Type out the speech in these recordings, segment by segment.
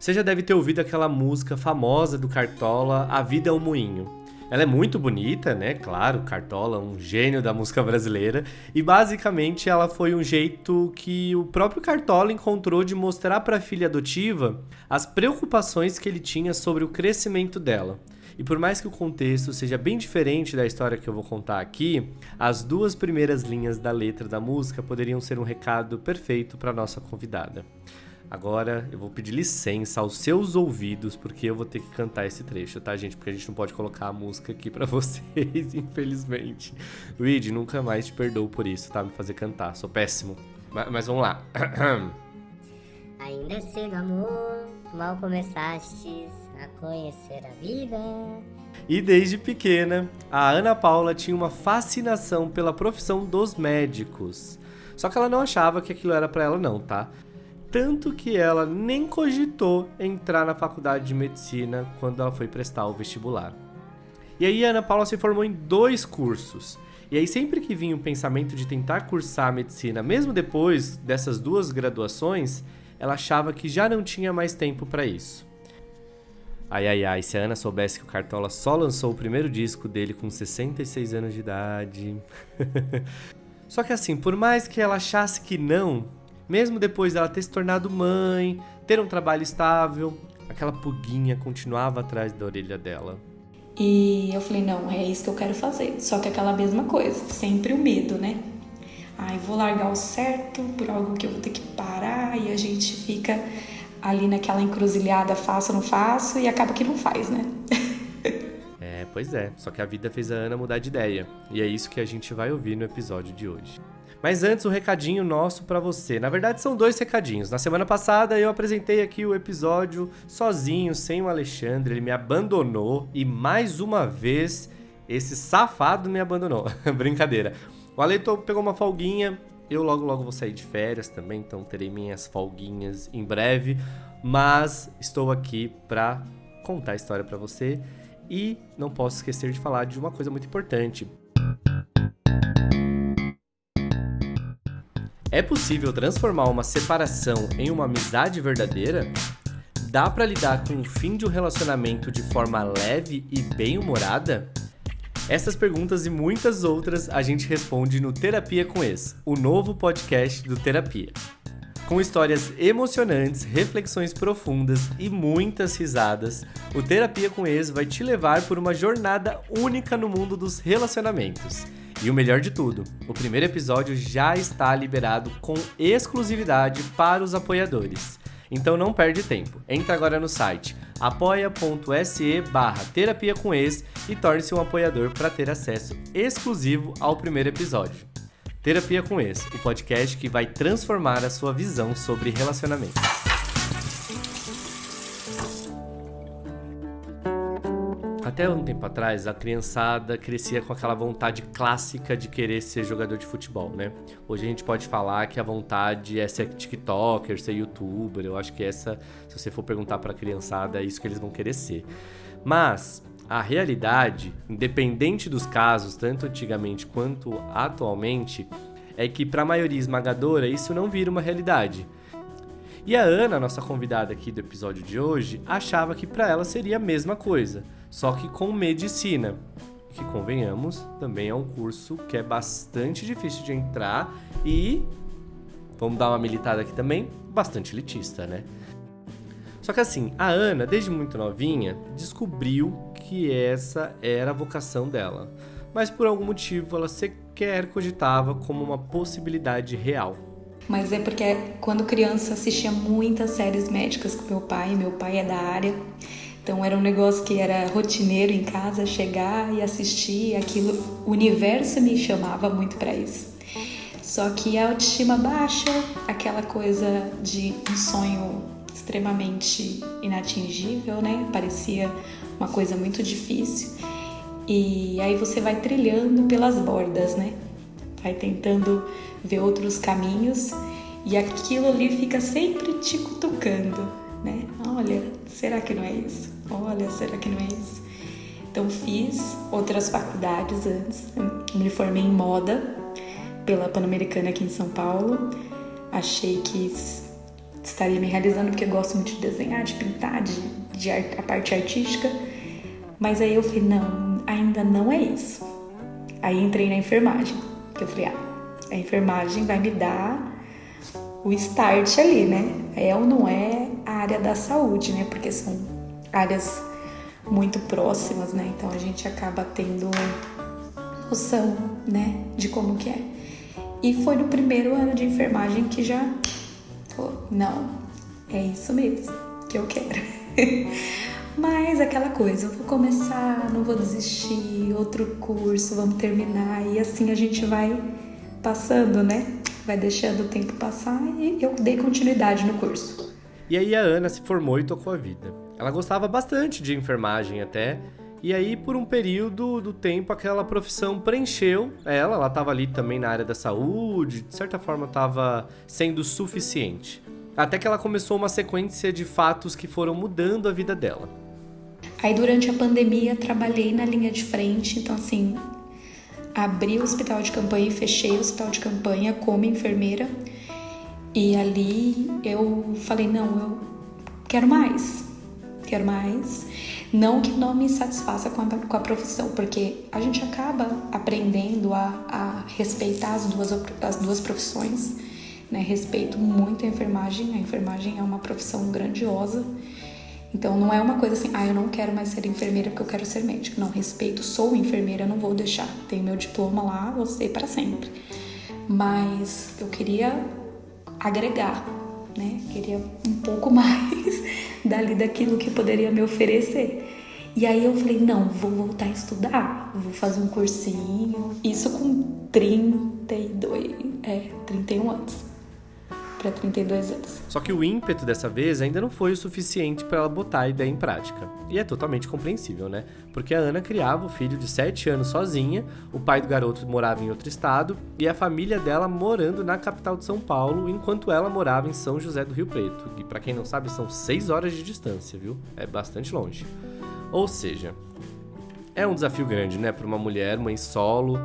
Você já deve ter ouvido aquela música famosa do Cartola, A Vida é um Moinho. Ela é muito bonita, né? Claro, Cartola é um gênio da música brasileira. E basicamente ela foi um jeito que o próprio Cartola encontrou de mostrar para a filha adotiva as preocupações que ele tinha sobre o crescimento dela. E por mais que o contexto seja bem diferente da história que eu vou contar aqui, as 2 primeiras linhas da letra da música poderiam ser um recado perfeito para nossa convidada. Agora eu vou pedir licença aos seus ouvidos, porque eu vou ter que cantar esse trecho, tá, gente? Porque a gente não pode colocar a música aqui pra vocês, infelizmente. Luigi, nunca mais te perdoo por isso, tá? Me fazer cantar, sou péssimo. Mas vamos lá. Ainda é cedo, amor, mal começastes a conhecer a vida. E desde pequena, a Ana Paula tinha uma fascinação pela profissão dos médicos. Só que ela não achava que aquilo era pra ela não, tá? Tanto que ela nem cogitou entrar na faculdade de medicina quando ela foi prestar o vestibular. E aí a Ana Paula se formou em 2 cursos. E aí sempre que vinha o pensamento de tentar cursar medicina, mesmo depois dessas 2 graduações, ela achava que já não tinha mais tempo para isso. Ai, se a Ana soubesse que o Cartola só lançou o primeiro disco dele com 66 anos de idade. Só que assim, por mais que ela achasse que não, mesmo depois dela ter se tornado mãe, ter um trabalho estável, aquela pulguinha continuava atrás da orelha dela. E eu falei, não, é isso que eu quero fazer. Só que aquela mesma coisa, sempre o medo, né? Ai, vou largar o certo por algo que eu vou ter que parar, e a gente fica ali naquela encruzilhada, faço ou não faço, e acaba que não faz, né? Pois é, só que a vida fez a Ana mudar de ideia, e é isso que a gente vai ouvir no episódio de hoje. Mas antes, um recadinho nosso pra você. Na verdade, são 2 recadinhos. Na semana passada, eu apresentei aqui o episódio sozinho, sem o Alexandre. Ele me abandonou e, mais uma vez, esse safado me abandonou. Brincadeira. O Ale pegou uma folguinha. Eu logo vou sair de férias também, então terei minhas folguinhas em breve. Mas estou aqui pra contar a história pra você. E não posso esquecer de falar de uma coisa muito importante. É possível transformar uma separação em uma amizade verdadeira? Dá pra lidar com o fim de um relacionamento de forma leve e bem-humorada? Essas perguntas e muitas outras a gente responde no Terapia com Ex, o novo podcast do Terapia. Com histórias emocionantes, reflexões profundas e muitas risadas, o Terapia com Ex vai te levar por uma jornada única no mundo dos relacionamentos. E o melhor de tudo, o primeiro episódio já está liberado com exclusividade para os apoiadores. Então não perde tempo, entra agora no site apoia.se/terapia com ex e torne-se um apoiador para ter acesso exclusivo ao primeiro episódio. Terapia com Ex, o podcast que vai transformar a sua visão sobre relacionamentos. Até um tempo atrás, a criançada crescia com aquela vontade clássica de querer ser jogador de futebol, né? Hoje a gente pode falar que a vontade é ser tiktoker, ser youtuber. Eu acho que essa, se você for perguntar pra criançada, é isso que eles vão querer ser. Mas a realidade, independente dos casos, tanto antigamente quanto atualmente, é que para a maioria esmagadora isso não vira uma realidade. E a Ana, nossa convidada aqui do episódio de hoje, achava que para ela seria a mesma coisa, só que com medicina, que convenhamos, também é um curso que é bastante difícil de entrar e, vamos dar uma militada aqui também, bastante elitista, né? Só que assim, a Ana, desde muito novinha, descobriu que essa era a vocação dela, mas por algum motivo ela sequer cogitava como uma possibilidade real. Mas é porque quando criança assistia muitas séries médicas com meu pai é da área, então era um negócio que era rotineiro em casa, chegar e assistir aquilo, o universo me chamava muito para isso. Só que a autoestima baixa, aquela coisa de um sonho extremamente inatingível, né? Parecia uma coisa muito difícil. E aí você vai trilhando pelas bordas, né? Vai tentando ver outros caminhos e aquilo ali fica sempre te cutucando, né? Olha, será que não é isso? Olha, será que não é isso? Então fiz outras faculdades antes. Eu me formei em moda pela Pan-Americana aqui em São Paulo. Achei que estaria me realizando, porque eu gosto muito de desenhar, de pintar, a parte artística. Mas aí eu falei, não, ainda não é isso. Aí entrei na enfermagem, porque eu falei, a enfermagem vai me dar o start ali, né? É ou não é a área da saúde, né? Porque são áreas muito próximas, né? Então a gente acaba tendo noção, né, de como que é. E foi no primeiro ano de enfermagem que já falou, não, é isso mesmo que eu quero. Mas aquela coisa, eu vou começar, não vou desistir, outro curso, vamos terminar, e assim a gente vai passando, né? Vai deixando o tempo passar, e eu dei continuidade no curso. E aí a Ana se formou e tocou a vida. Ela gostava bastante de enfermagem até, e aí por um período do tempo aquela profissão preencheu ela estava ali também na área da saúde, de certa forma estava sendo suficiente. Até que ela começou uma sequência de fatos que foram mudando a vida dela. Aí durante a pandemia trabalhei na linha de frente, então assim, abri o hospital de campanha e fechei o hospital de campanha como enfermeira. E ali eu falei, não, eu quero mais. Não que não me satisfaça com a profissão, porque a gente acaba aprendendo a respeitar as duas profissões, né? Respeito muito a enfermagem é uma profissão grandiosa. Então não é uma coisa assim, eu não quero mais ser enfermeira porque eu quero ser médica. Não, respeito, sou enfermeira, não vou deixar. Tenho meu diploma lá, vou ser para sempre. Mas eu queria agregar, né? Queria um pouco mais daquilo que poderia me oferecer. E aí eu falei, não, vou voltar a estudar, vou fazer um cursinho. Isso com 31 anos. Para 32 anos. Só que o ímpeto dessa vez ainda não foi o suficiente para ela botar a ideia em prática. E é totalmente compreensível, né? Porque a Ana criava o filho de 7 anos sozinha, o pai do garoto morava em outro estado e a família dela morando na capital de São Paulo, enquanto ela morava em São José do Rio Preto. E para quem não sabe, são 6 horas de distância, viu? É bastante longe. Ou seja, é um desafio grande, né? Para uma mulher, mãe solo.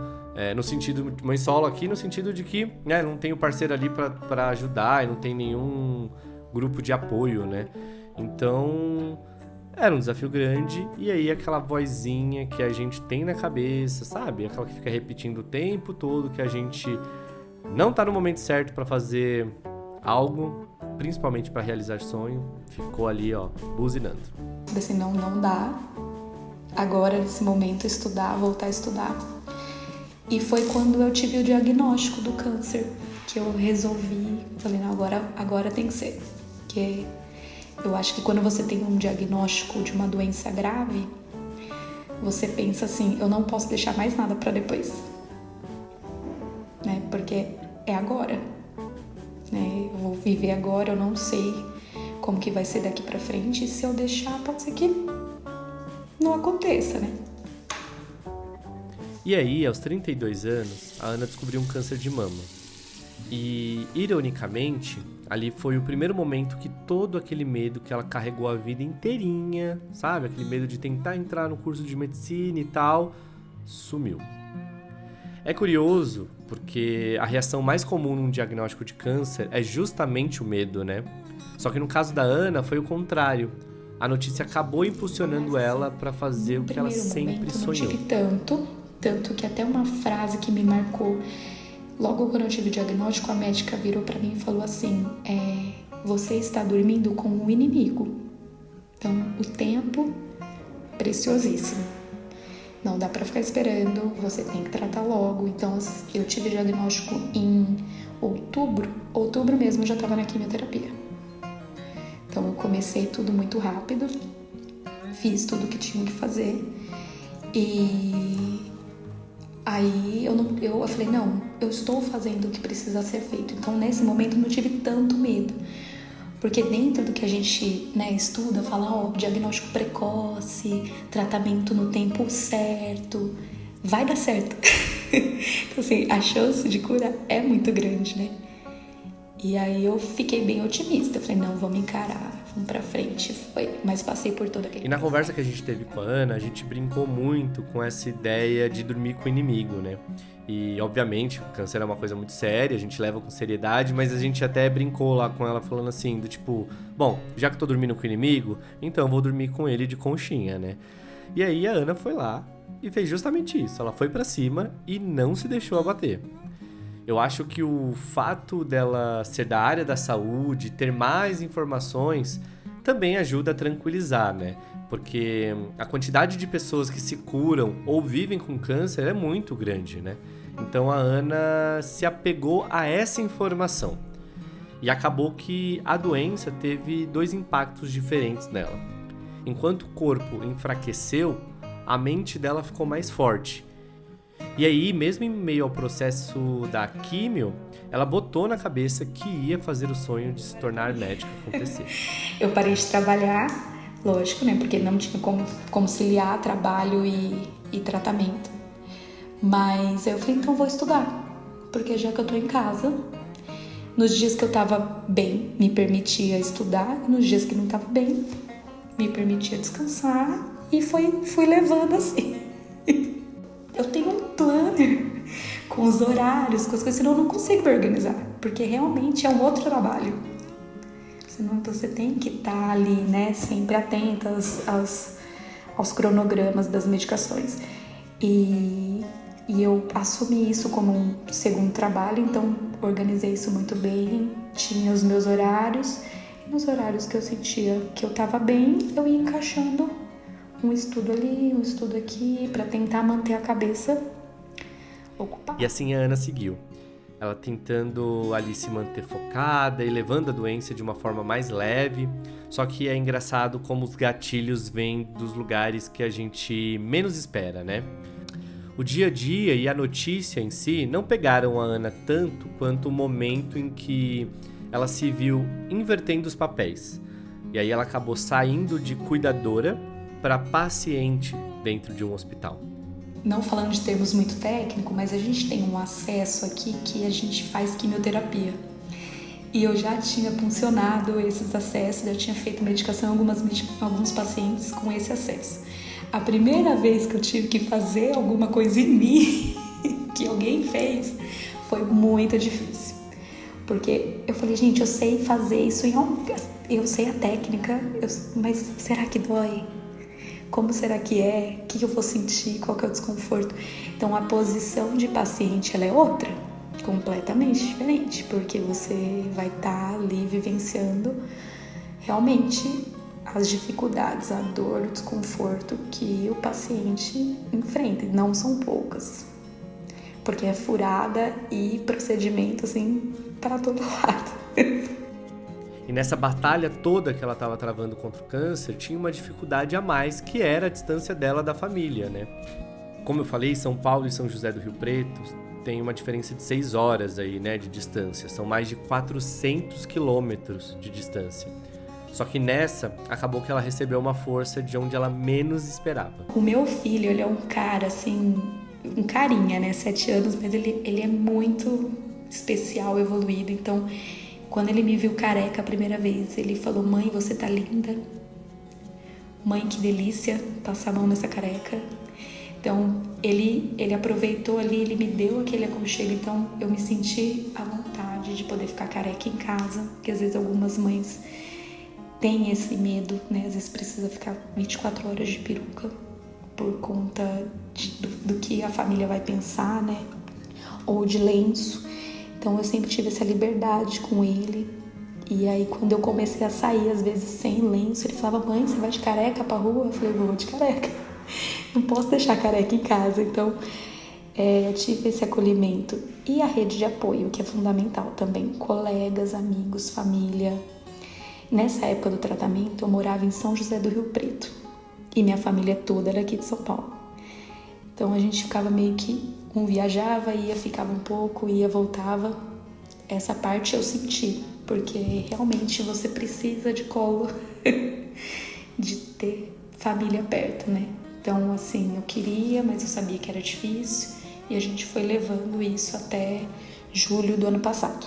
No sentido, mãe solo aqui, no sentido de que não tem o parceiro ali para ajudar e não tem nenhum grupo de apoio, né? Então, era um desafio grande. E aí aquela vozinha que a gente tem na cabeça, sabe? Aquela que fica repetindo o tempo todo que a gente não tá no momento certo para fazer algo, principalmente para realizar sonho, ficou ali, buzinando. Assim, não dá agora, nesse momento, voltar a estudar. E foi quando eu tive o diagnóstico do câncer que eu resolvi, falei, não, agora tem que ser. Porque eu acho que quando você tem um diagnóstico de uma doença grave, você pensa assim, eu não posso deixar mais nada para depois, né? Porque é agora, né? Eu vou viver agora, eu não sei como que vai ser daqui para frente, e se eu deixar, pode ser que não aconteça, né? E aí, aos 32 anos, a Ana descobriu um câncer de mama. E, ironicamente, ali foi o primeiro momento que todo aquele medo que ela carregou a vida inteirinha, sabe? Aquele medo de tentar entrar no curso de medicina e tal, sumiu. É curioso, porque a reação mais comum num diagnóstico de câncer é justamente o medo, né? Só que no caso da Ana foi o contrário. A notícia acabou impulsionando ela para fazer o que ela sempre sonhou. Não tive tanto que até uma frase que me marcou, logo quando eu tive o diagnóstico, a médica virou pra mim e falou assim, você está dormindo com um inimigo. Então, o tempo, preciosíssimo. Não dá pra ficar esperando, você tem que tratar logo. Então, eu tive o diagnóstico em outubro mesmo eu já estava na quimioterapia. Então, eu comecei tudo muito rápido, fiz tudo o que tinha que fazer e... Aí eu falei, não, eu estou fazendo o que precisa ser feito. Então, nesse momento, eu não tive tanto medo. Porque dentro do que a gente estuda, fala, diagnóstico precoce, tratamento no tempo certo, vai dar certo. Então, assim, a chance de cura é muito grande, né? E aí eu fiquei bem otimista. Eu falei, não, vamos encarar, Vamos pra frente, foi. Mas passei por todo aquele... E na conversa que a gente teve com a Ana, a gente brincou muito com essa ideia de dormir com o inimigo, né? E, obviamente, o câncer é uma coisa muito séria, a gente leva com seriedade, mas a gente até brincou lá com ela falando assim, do tipo, bom, já que eu tô dormindo com o inimigo, então eu vou dormir com ele de conchinha, né? E aí a Ana foi lá e fez justamente isso, ela foi pra cima e não se deixou abater. Eu acho que o fato dela ser da área da saúde, ter mais informações, também ajuda a tranquilizar, né? Porque a quantidade de pessoas que se curam ou vivem com câncer é muito grande, né? Então a Ana se apegou a essa informação. E acabou que a doença teve 2 impactos diferentes nela. Enquanto o corpo enfraqueceu, a mente dela ficou mais forte. E aí, mesmo em meio ao processo da químio, ela botou na cabeça que ia fazer o sonho de se tornar médica acontecer. Eu parei de trabalhar, lógico, né? Porque não tinha como conciliar trabalho e tratamento. Mas eu falei, então vou estudar. Porque já que eu tô em casa, nos dias que eu tava bem, me permitia estudar. E nos dias que não tava bem, me permitia descansar. E fui levando assim. Eu tenho um planner com os horários, com as coisas, senão eu não consigo me organizar, porque realmente é um outro trabalho. Senão você tem que estar ali, né, sempre atenta aos cronogramas das medicações. E eu assumi isso como um segundo trabalho, então organizei isso muito bem, tinha os meus horários, e nos horários que eu sentia que eu estava bem, eu ia encaixando um estudo ali, um estudo aqui, para tentar manter a cabeça ocupada. E assim a Ana seguiu. Ela tentando ali se manter focada e levando a doença de uma forma mais leve. Só que é engraçado como os gatilhos vêm dos lugares que a gente menos espera, né? O dia a dia e a notícia em si não pegaram a Ana tanto quanto o momento em que ela se viu invertendo os papéis. E aí ela acabou saindo de cuidadora para paciente dentro de um hospital. Não falando de termos muito técnicos, mas a gente tem um acesso aqui que a gente faz quimioterapia. E eu já tinha funcionado esses acessos, já tinha feito medicação em alguns pacientes com esse acesso. A primeira vez que eu tive que fazer alguma coisa em mim, que alguém fez, foi muito difícil. Porque eu falei, gente, eu sei fazer isso, eu sei a técnica, mas será que dói? Como será que é? O que eu vou sentir? Qual que é o desconforto? Então, a posição de paciente, ela é outra, completamente diferente, porque você vai estar ali vivenciando realmente as dificuldades, a dor, o desconforto que o paciente enfrenta. E não são poucas, porque é furada e procedimento, assim, para todo lado. E nessa batalha toda que ela estava travando contra o câncer, tinha uma dificuldade a mais, que era a distância dela da família, né? Como eu falei, São Paulo e São José do Rio Preto tem uma diferença de 6 horas aí, né, de distância. São mais de 400 quilômetros de distância. Só que nessa, acabou que ela recebeu uma força de onde ela menos esperava. O meu filho, ele é um cara, assim, um carinha, né? 7 anos, mas ele é muito especial, evoluído, então... Quando ele me viu careca a primeira vez, ele falou, mãe, você tá linda. Mãe, que delícia passar a mão nessa careca. Então, ele aproveitou ali, ele me deu aquele aconchego. Então, eu me senti à vontade de poder ficar careca em casa. Porque às vezes algumas mães têm esse medo, né? Às vezes precisa ficar 24 horas de peruca por conta do que a família vai pensar, né? Ou de lenço. Então eu sempre tive essa liberdade com ele. E aí quando eu comecei a sair, às vezes sem lenço, ele falava, mãe, você vai de careca pra rua? Eu falei, vou de careca. Não posso deixar careca em casa. Então eu tive esse acolhimento. E a rede de apoio, que é fundamental também. Colegas, amigos, família. Nessa época do tratamento, eu morava em São José do Rio Preto. E minha família toda era aqui de São Paulo. Então a gente ficava meio que... Um viajava, ficava um pouco, voltava. Essa parte eu senti, porque realmente você precisa de colo, de ter família perto, né? Então, assim, eu queria, mas eu sabia que era difícil. E a gente foi levando isso até julho do ano passado.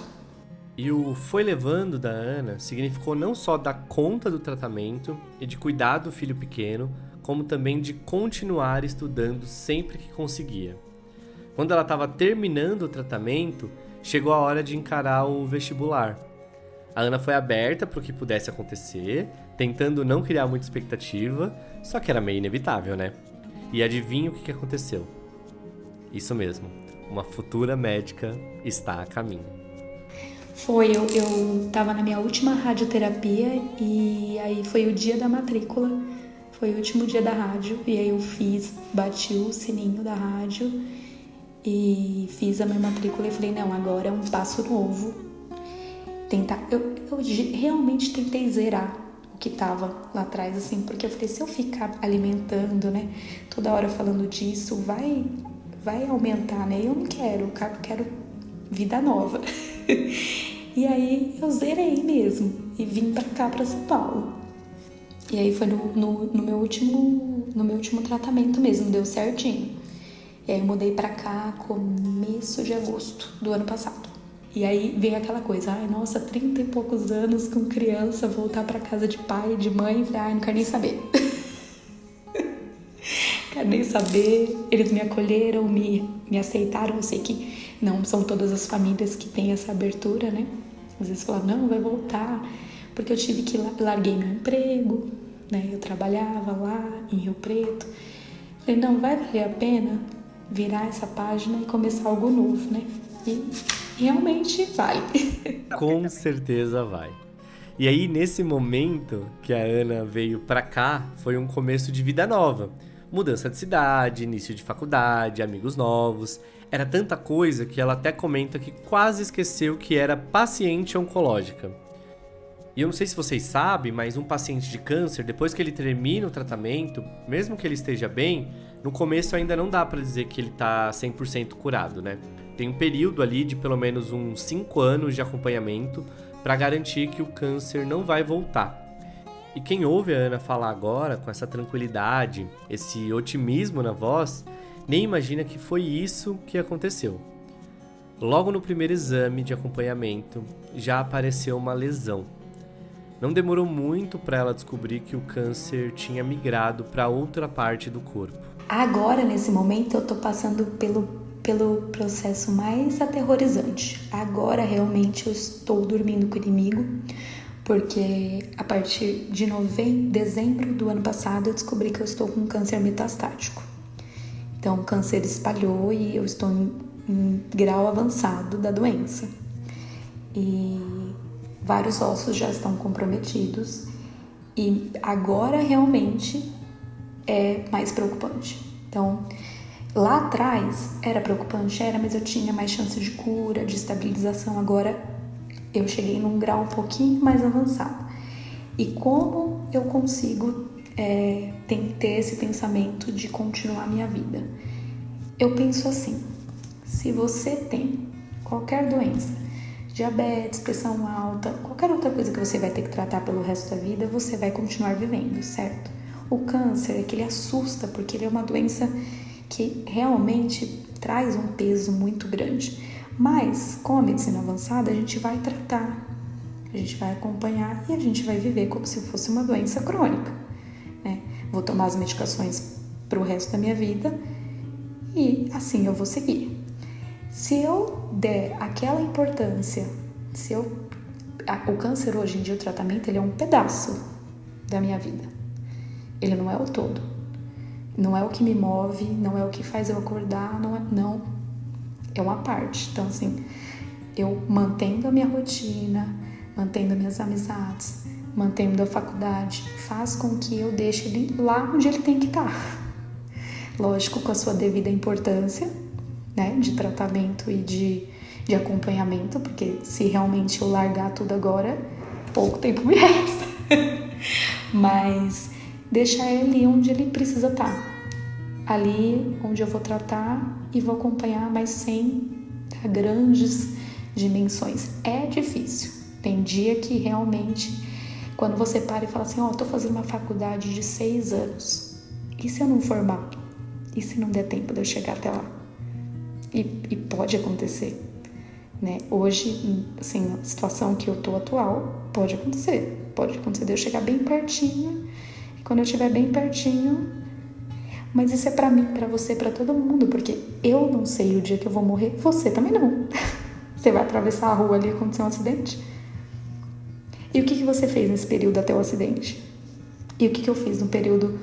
E o foi levando da Ana significou não só dar conta do tratamento e de cuidar do filho pequeno, como também de continuar estudando sempre que conseguia. Quando ela estava terminando o tratamento, chegou a hora de encarar o vestibular. A Ana foi aberta para o que pudesse acontecer, tentando não criar muita expectativa, só que era meio inevitável, né? E adivinha o que aconteceu? Isso mesmo, uma futura médica está a caminho. Eu tava na minha última radioterapia e aí foi o dia da matrícula, foi o último dia da rádio, e aí eu bati o sininho da rádio e fiz a minha matrícula e falei, não, agora é um passo novo. Eu realmente tentei zerar o que tava lá atrás, assim, porque eu falei, se eu ficar alimentando, né, toda hora falando disso, vai aumentar, né, eu não quero, quero vida nova. E aí eu zerei mesmo e vim pra cá, pra São Paulo. E aí foi no meu último tratamento mesmo, deu certinho. E aí eu mudei pra cá começo de agosto do ano passado. E aí veio aquela coisa, ai, nossa, 30 e poucos anos com criança, voltar pra casa de pai, de mãe, falei, ai, não quero nem saber. Quero nem saber. Eles me acolheram, me aceitaram. Eu sei que não são todas as famílias que têm essa abertura, né? Às vezes falam, não, vai voltar. Porque eu tive que larguei meu emprego, né? Eu trabalhava lá em Rio Preto. Falei, não, vai valer a pena virar essa página e começar algo novo, né? E realmente vai. Com certeza vai. E aí, nesse momento que a Ana veio pra cá, foi um começo de vida nova. Mudança de cidade, início de faculdade, amigos novos. Era tanta coisa que ela até comenta que quase esqueceu que era paciente oncológica. E eu não sei se vocês sabem, mas um paciente de câncer, depois que ele termina o tratamento, mesmo que ele esteja bem, no começo ainda não dá pra dizer que ele tá 100% curado, né? Tem um período ali de pelo menos uns 5 anos de acompanhamento para garantir que o câncer não vai voltar. E quem ouve a Ana falar agora, com essa tranquilidade, esse otimismo na voz, nem imagina que foi isso que aconteceu. Logo no primeiro exame de acompanhamento, já apareceu uma lesão. Não demorou muito para ela descobrir que o câncer tinha migrado para outra parte do corpo. Agora, nesse momento, eu tô passando pelo processo mais aterrorizante. Agora, realmente, eu estou dormindo com o inimigo, porque a partir de dezembro do ano passado, eu descobri que eu estou com câncer metastático. Então, o câncer espalhou e eu estou em grau avançado da doença. E vários ossos já estão comprometidos. E agora, realmente, é mais preocupante. Então, lá atrás era preocupante, mas eu tinha mais chance de cura, de estabilização. Agora eu cheguei num grau um pouquinho mais avançado. E como eu consigo ter esse pensamento de continuar a minha vida? Eu penso assim, se você tem qualquer doença, diabetes, pressão alta, qualquer outra coisa que você vai ter que tratar pelo resto da vida, você vai continuar vivendo, certo? O câncer é que ele assusta, porque ele é uma doença que realmente traz um peso muito grande. Mas, com a medicina avançada, a gente vai tratar, a gente vai acompanhar e a gente vai viver como se fosse uma doença crônica, né? Vou tomar as medicações para o resto da minha vida e assim eu vou seguir. Se eu der aquela importância, o câncer hoje em dia, o tratamento, ele é um pedaço da minha vida. Ele não é o todo. Não é o que me move, não é o que faz eu acordar, não. É uma parte. Então, assim, eu mantendo a minha rotina, mantendo minhas amizades, mantendo a faculdade, faz com que eu deixe ele lá onde ele tem que estar. Lógico, com a sua devida importância, né, de tratamento e de acompanhamento, porque se realmente eu largar tudo agora, pouco tempo me resta. Mas deixar ele onde ele precisa estar. Ali onde eu vou tratar e vou acompanhar, mas sem grandes dimensões. É difícil. Tem dia que realmente, quando você para e fala assim, tô fazendo uma faculdade de 6 anos. E se eu não formar? E se não der tempo de eu chegar até lá? E pode acontecer. né? Hoje, assim, a situação que eu tô atual, pode acontecer de eu chegar bem pertinho, e quando eu estiver bem pertinho, mas isso é pra mim, pra você, pra todo mundo, porque eu não sei o dia que eu vou morrer, você também não. Você vai atravessar a rua ali e acontecer um acidente? E o que você fez nesse período até o acidente? E o que eu fiz no período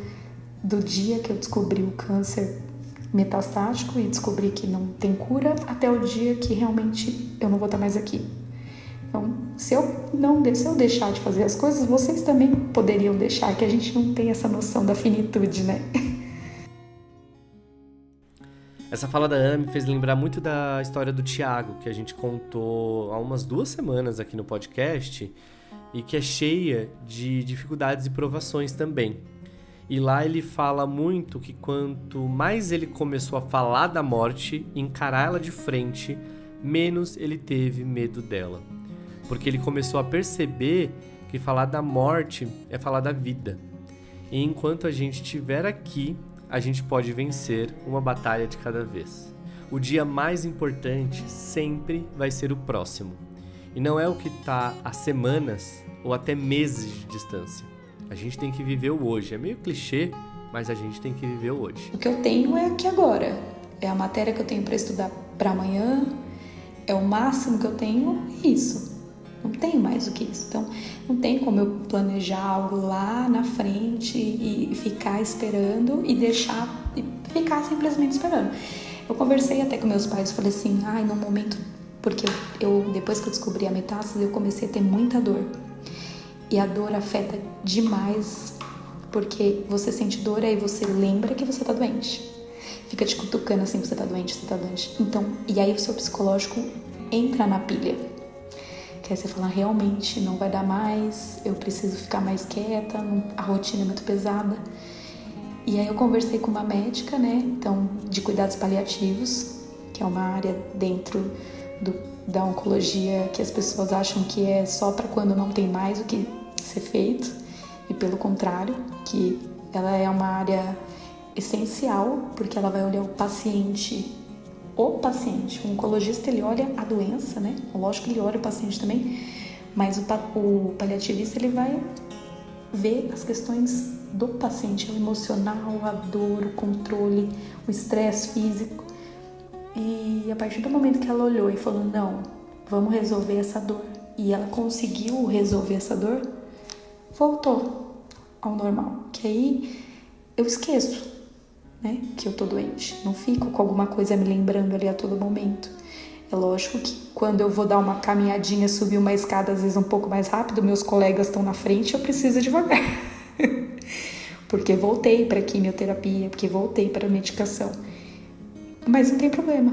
do dia que eu descobri o câncer metastático e descobri que não tem cura até o dia que realmente eu não vou estar mais aqui? Então, se eu deixar de fazer as coisas, vocês também poderiam deixar, que a gente não tem essa noção da finitude, né? Essa fala da Ana me fez lembrar muito da história do Thiago, que a gente contou há umas 2 semanas aqui no podcast, e que é cheia de dificuldades e provações também. E lá ele fala muito que quanto mais ele começou a falar da morte, encarar ela de frente, menos ele teve medo dela. Porque ele começou a perceber que falar da morte é falar da vida. E enquanto a gente estiver aqui, a gente pode vencer uma batalha de cada vez. O dia mais importante sempre vai ser o próximo. E não é o que está a semanas ou até meses de distância. A gente tem que viver o hoje. É meio clichê, mas a gente tem que viver o hoje. O que eu tenho é aqui agora. É a matéria que eu tenho para estudar para amanhã. É o máximo que eu tenho, é isso. Não tenho mais do que isso. Então, não tem como eu planejar algo lá na frente e ficar esperando e ficar simplesmente esperando. Eu conversei até com meus pais, falei assim, no momento, porque depois que eu descobri a metástase, eu comecei a ter muita dor. E a dor afeta demais, porque você sente dor, aí você lembra que você tá doente. Fica te cutucando assim, você tá doente. Então, e aí o seu psicológico entra na pilha. Que aí você fala, realmente não vai dar mais, eu preciso ficar mais quieta, a rotina é muito pesada. E aí eu conversei com uma médica, né, então, de cuidados paliativos, que é uma área dentro da oncologia que as pessoas acham que é só para quando não tem mais o que ser feito, e pelo contrário, que ela é uma área essencial, porque ela vai olhar o paciente, o oncologista ele olha a doença, né? Lógico que ele olha o paciente também, mas o paliativista ele vai ver as questões do paciente, o emocional, a dor, o controle, o estresse físico. E a partir do momento que ela olhou e falou, não, vamos resolver essa dor, e ela conseguiu resolver essa dor, voltou ao normal, que aí eu esqueço, né, que eu tô doente, não fico com alguma coisa me lembrando ali a todo momento. É lógico que quando eu vou dar uma caminhadinha, subir uma escada às vezes um pouco mais rápido, meus colegas estão na frente, eu preciso devagar. Porque voltei para quimioterapia, porque voltei para medicação. Mas não tem problema.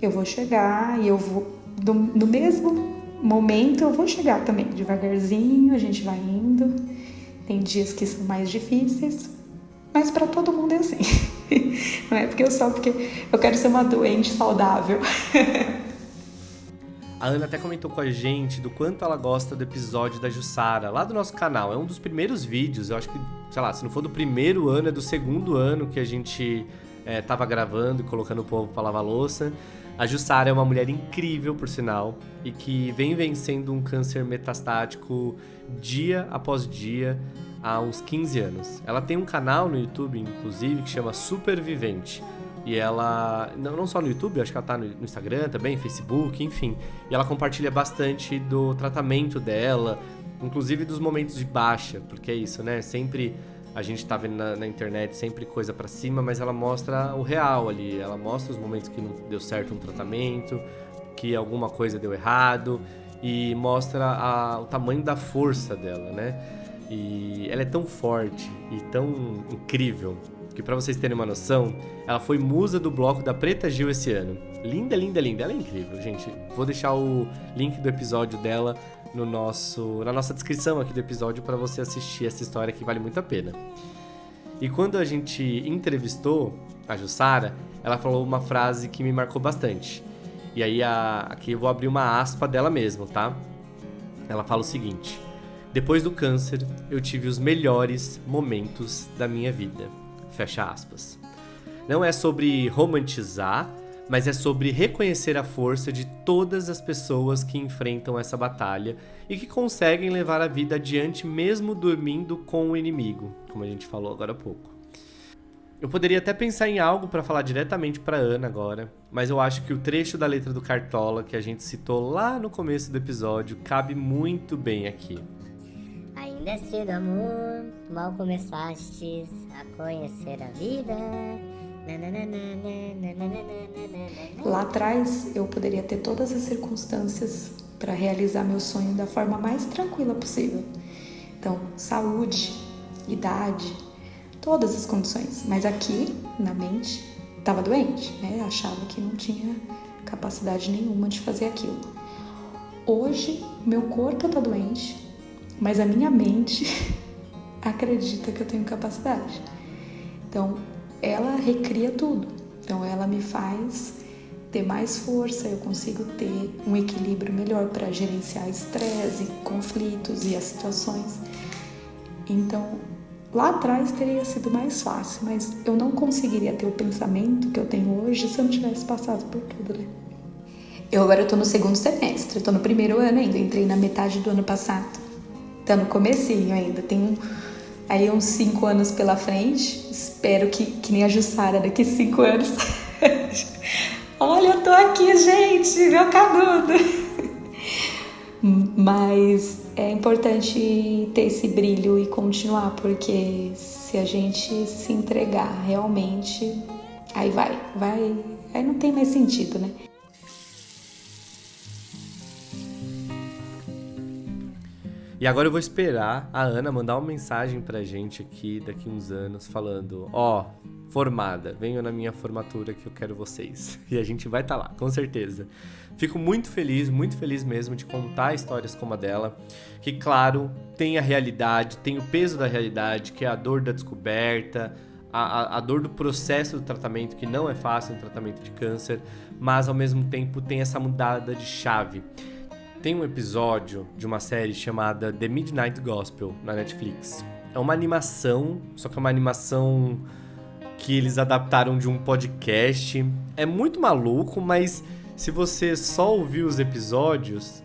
Eu vou chegar e eu vou no mesmo momento eu vou chegar também, devagarzinho, a gente vai indo. Tem dias que são mais difíceis, mas para todo mundo é assim. Não é porque eu quero ser uma doente saudável. A Ana até comentou com a gente do quanto ela gosta do episódio da Jussara, lá do nosso canal. É um dos primeiros vídeos, eu acho que, sei lá, se não for do primeiro ano, é do segundo ano que a gente tava gravando e colocando o povo pra lavar louça. A Jussara é uma mulher incrível, por sinal, e que vem vencendo um câncer metastático dia após dia há uns 15 anos. Ela tem um canal no YouTube, inclusive, que chama Supervivente. E ela, não só no YouTube, acho que ela tá no Instagram também, Facebook, enfim. E ela compartilha bastante do tratamento dela, inclusive dos momentos de baixa, porque é isso, né? Sempre a gente tá vendo na internet sempre coisa pra cima, mas ela mostra o real ali. Ela mostra os momentos que não deu certo um tratamento, que alguma coisa deu errado, e mostra o tamanho da força dela, né? E ela é tão forte e tão incrível que, pra vocês terem uma noção, ela foi musa do bloco da Preta Gil esse ano. Linda, linda, linda. Ela é incrível, gente. Vou deixar o link do episódio dela na nossa descrição aqui do episódio para você assistir essa história que vale muito a pena. E quando a gente entrevistou a Jussara, ela falou uma frase que me marcou bastante. E aí aqui eu vou abrir uma aspa dela mesmo, tá? Ela fala o seguinte: depois do câncer, eu tive os melhores momentos da minha vida. Fecha aspas. Não é sobre romantizar, mas é sobre reconhecer a força de todas as pessoas que enfrentam essa batalha e que conseguem levar a vida adiante mesmo dormindo com o inimigo, como a gente falou agora há pouco. Eu poderia até pensar em algo para falar diretamente para Ana agora, mas eu acho que o trecho da letra do Cartola que a gente citou lá no começo do episódio cabe muito bem aqui. Ainda é cedo, amor, mal começastes a conhecer a vida. Lá atrás, eu poderia ter todas as circunstâncias para realizar meu sonho da forma mais tranquila possível. Então, saúde, idade, todas as condições. Mas aqui, na mente, estava doente, né? Achava que não tinha capacidade nenhuma de fazer aquilo. Hoje, meu corpo está doente, mas a minha mente acredita que eu tenho capacidade. Então, ela recria tudo. Então, ela me faz ter mais força, eu consigo ter um equilíbrio melhor para gerenciar estresse, conflitos e as situações. Então, lá atrás teria sido mais fácil, mas eu não conseguiria ter o pensamento que eu tenho hoje se eu não tivesse passado por tudo, né? Eu agora tô no segundo semestre, tô no primeiro ano ainda, entrei na metade do ano passado. Tá no comecinho ainda, tem aí uns 5 anos pela frente, espero que nem a Jussara daqui 5 anos. Olha, eu tô aqui, gente, meu canudo. Mas é importante ter esse brilho e continuar, porque se a gente se entregar realmente, aí aí não tem mais sentido, né? E agora eu vou esperar a Ana mandar uma mensagem pra gente aqui daqui uns anos falando, formada, venham na minha formatura que eu quero vocês. E a gente vai estar lá, com certeza. Fico muito feliz mesmo de contar histórias como a dela, que claro, tem a realidade, tem o peso da realidade, que é a dor da descoberta, a dor do processo do tratamento, que não é fácil no tratamento de câncer, mas ao mesmo tempo tem essa mudada de chave. Tem um episódio de uma série chamada The Midnight Gospel na Netflix. É uma animação, só que é uma animação que eles adaptaram de um podcast. É muito maluco, mas se você só ouvir os episódios,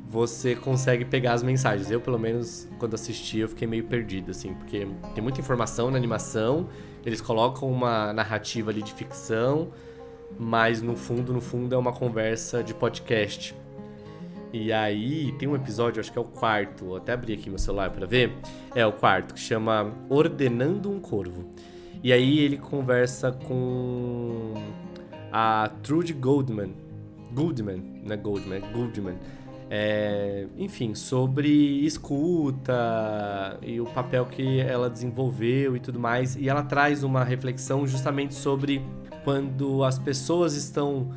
você consegue pegar as mensagens. Eu, pelo menos, quando assisti, eu fiquei meio perdido, assim, porque tem muita informação na animação, eles colocam uma narrativa ali de ficção, mas no fundo é uma conversa de podcast. E aí tem um episódio, acho que é o quarto, vou até abrir aqui meu celular pra ver, é o quarto, que chama Ordenando um Corvo. E aí ele conversa com a Trudy Goldman, não é Goldman, é Goldman. Enfim, sobre escuta e o papel que ela desenvolveu e tudo mais. E ela traz uma reflexão justamente sobre quando as pessoas estão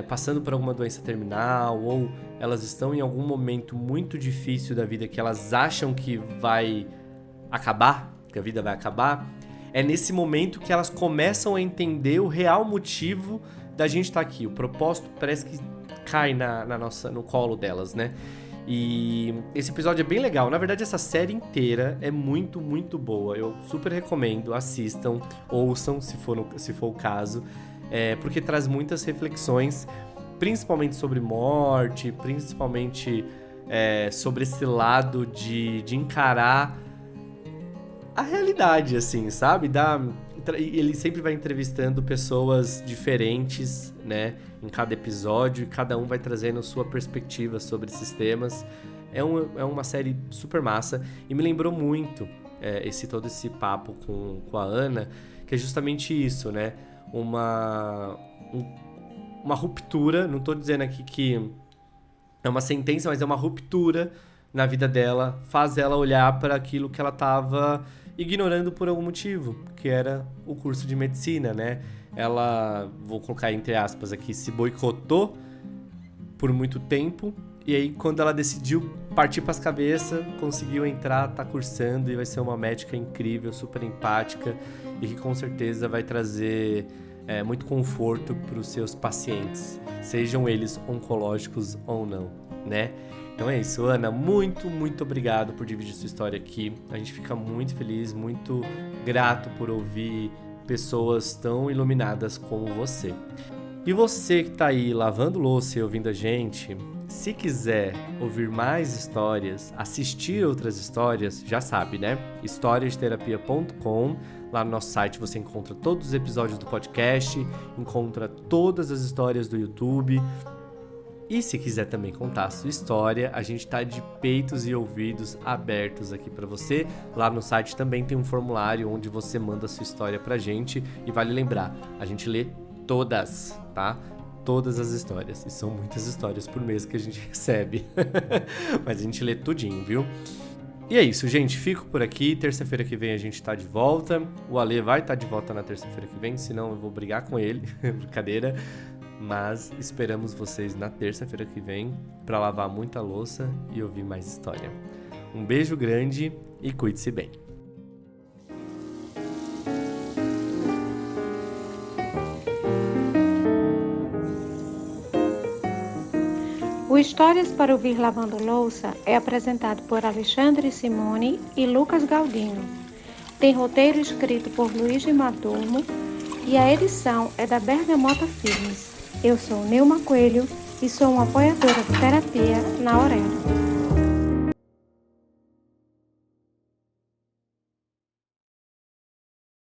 passando por alguma doença terminal ou elas estão em algum momento muito difícil da vida que elas acham que vai acabar, que a vida vai acabar, é nesse momento que elas começam a entender o real motivo da gente estar aqui. O propósito parece que cai no colo delas, né? E esse episódio é bem legal. Na verdade, essa série inteira é muito, muito boa. Eu super recomendo, assistam, ouçam, se for o caso, porque traz muitas reflexões, principalmente sobre morte, principalmente sobre esse lado de encarar a realidade, assim, sabe? Ele sempre vai entrevistando pessoas diferentes, né, em cada episódio, e cada um vai trazendo sua perspectiva sobre esses temas. É uma série super massa, e me lembrou muito todo esse papo com a Ana, que é justamente isso, né? Uma ruptura, não tô dizendo aqui que é uma sentença, mas é uma ruptura na vida dela, faz ela olhar para aquilo que ela tava ignorando por algum motivo, que era o curso de medicina, né? Ela, vou colocar entre aspas aqui, se boicotou por muito tempo, e aí quando ela decidiu partir para as cabeças, conseguiu entrar, tá cursando e vai ser uma médica incrível, super empática e que com certeza vai trazer muito conforto para os seus pacientes, sejam eles oncológicos ou não, né? Então é isso, Ana, muito, muito obrigado por dividir sua história aqui. A gente fica muito feliz, muito grato por ouvir pessoas tão iluminadas como você. E você que tá aí lavando louça e ouvindo a gente, se quiser ouvir mais histórias, assistir outras histórias, já sabe, né? historiasterapia.com. Lá no nosso site você encontra todos os episódios do podcast, encontra todas as histórias do YouTube. E se quiser também contar a sua história, a gente tá de peitos e ouvidos abertos aqui para você. Lá no site também tem um formulário onde você manda a sua história pra gente. E vale lembrar, a gente lê todas, tá? Todas as histórias. E são muitas histórias por mês que a gente recebe. Mas a gente lê tudinho, viu? E é isso, gente. Fico por aqui. Terça-feira que vem a gente tá de volta. O Ale vai estar de volta na terça-feira que vem, senão eu vou brigar com ele. Brincadeira. Mas esperamos vocês na terça-feira que vem para lavar muita louça e ouvir mais história. Um beijo grande e cuide-se bem. O Histórias para Ouvir Lavando Louça é apresentado por Alexandre Simone e Lucas Galdino. Tem roteiro escrito por Luiz de Maturmo e a edição é da Bergamota Filmes. Eu sou Neuma Coelho e sou uma apoiadora de terapia na Aurélio.